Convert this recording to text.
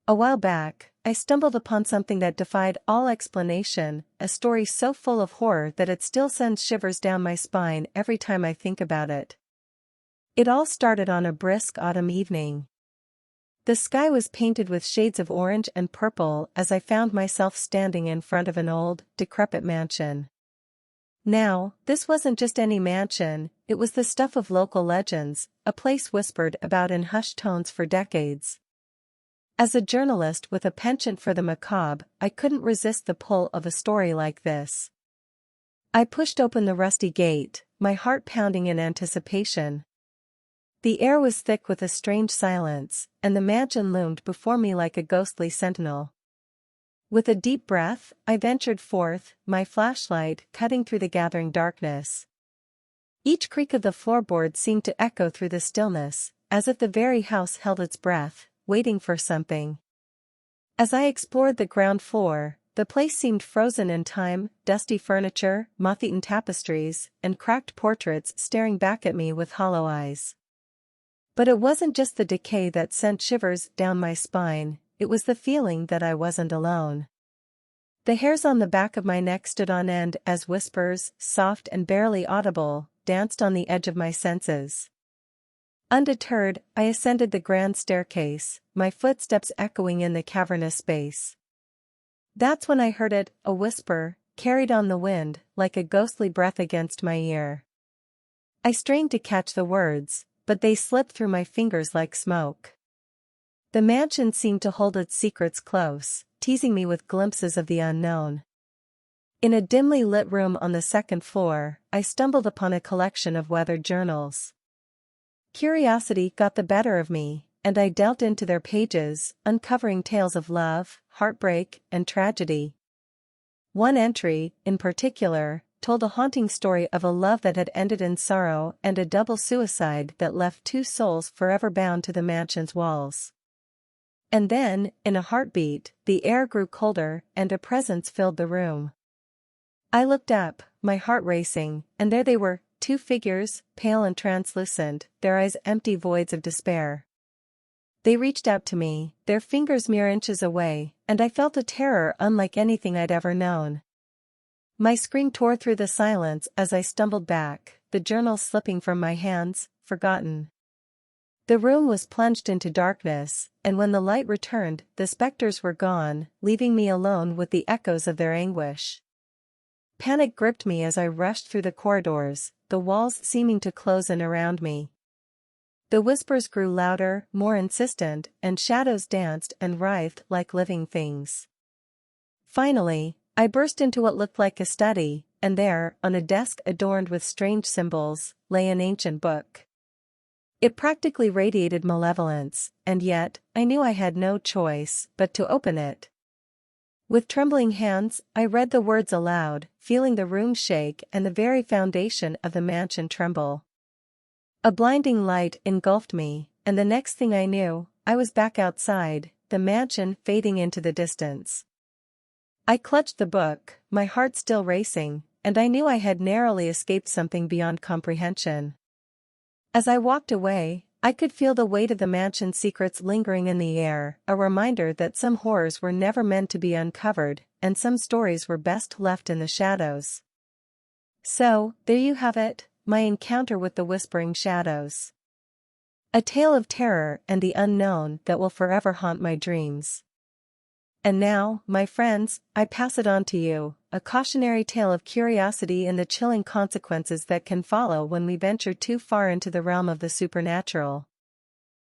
A while back, I stumbled upon something that defied all explanation, a story so full of horror that it still sends shivers down my spine every time I think about it. It all started on a brisk autumn evening. The sky was painted with shades of orange and purple as I found myself standing in front of an old, decrepit mansion. Now, this wasn't just any mansion, it was the stuff of local legends, a place whispered about in hushed tones for decades. As a journalist with a penchant for the macabre, I couldn't resist the pull of a story like this. I pushed open the rusty gate, my heart pounding in anticipation. The air was thick with a strange silence, and the mansion loomed before me like a ghostly sentinel. With a deep breath, I ventured forth, my flashlight cutting through the gathering darkness. Each creak of the floorboard seemed to echo through the stillness, as if the very house held its breath, waiting for something. As I explored the ground floor, the place seemed frozen in time, dusty furniture, moth-eaten tapestries, and cracked portraits staring back at me with hollow eyes. But it wasn't just the decay that sent shivers down my spine, it was the feeling that I wasn't alone. The hairs on the back of my neck stood on end as whispers, soft and barely audible, danced on the edge of my senses. Undeterred, I ascended the grand staircase, my footsteps echoing in the cavernous space. That's when I heard it, a whisper, carried on the wind, like a ghostly breath against my ear. I strained to catch the words, but they slipped through my fingers like smoke. The mansion seemed to hold its secrets close, teasing me with glimpses of the unknown. In a dimly lit room on the second floor, I stumbled upon a collection of weathered journals. Curiosity got the better of me, and I delved into their pages, uncovering tales of love, heartbreak, and tragedy. One entry, in particular, told a haunting story of a love that had ended in sorrow and a double suicide that left two souls forever bound to the mansion's walls. And then, in a heartbeat, the air grew colder and a presence filled the room. I looked up, my heart racing, and there they were, two figures, pale and translucent, their eyes empty voids of despair. They reached out to me, their fingers mere inches away, and I felt a terror unlike anything I'd ever known. My scream tore through the silence as I stumbled back, the journal slipping from my hands, forgotten. The room was plunged into darkness, and when the light returned, the specters were gone, leaving me alone with the echoes of their anguish. Panic gripped me as I rushed through the corridors, the walls seeming to close in around me. The whispers grew louder, more insistent, and shadows danced and writhed like living things. Finally, I burst into what looked like a study, and there, on a desk adorned with strange symbols, lay an ancient book. It practically radiated malevolence, and yet, I knew I had no choice but to open it. With trembling hands, I read the words aloud, feeling the room shake and the very foundation of the mansion tremble. A blinding light engulfed me, and the next thing I knew, I was back outside, the mansion fading into the distance. I clutched the book, my heart still racing, and I knew I had narrowly escaped something beyond comprehension. As I walked away, I could feel the weight of the mansion's secrets lingering in the air, a reminder that some horrors were never meant to be uncovered, and some stories were best left in the shadows. So, there you have it, my encounter with the whispering shadows. A tale of terror and the unknown that will forever haunt my dreams. And now, my friends, I pass it on to you, a cautionary tale of curiosity and the chilling consequences that can follow when we venture too far into the realm of the supernatural.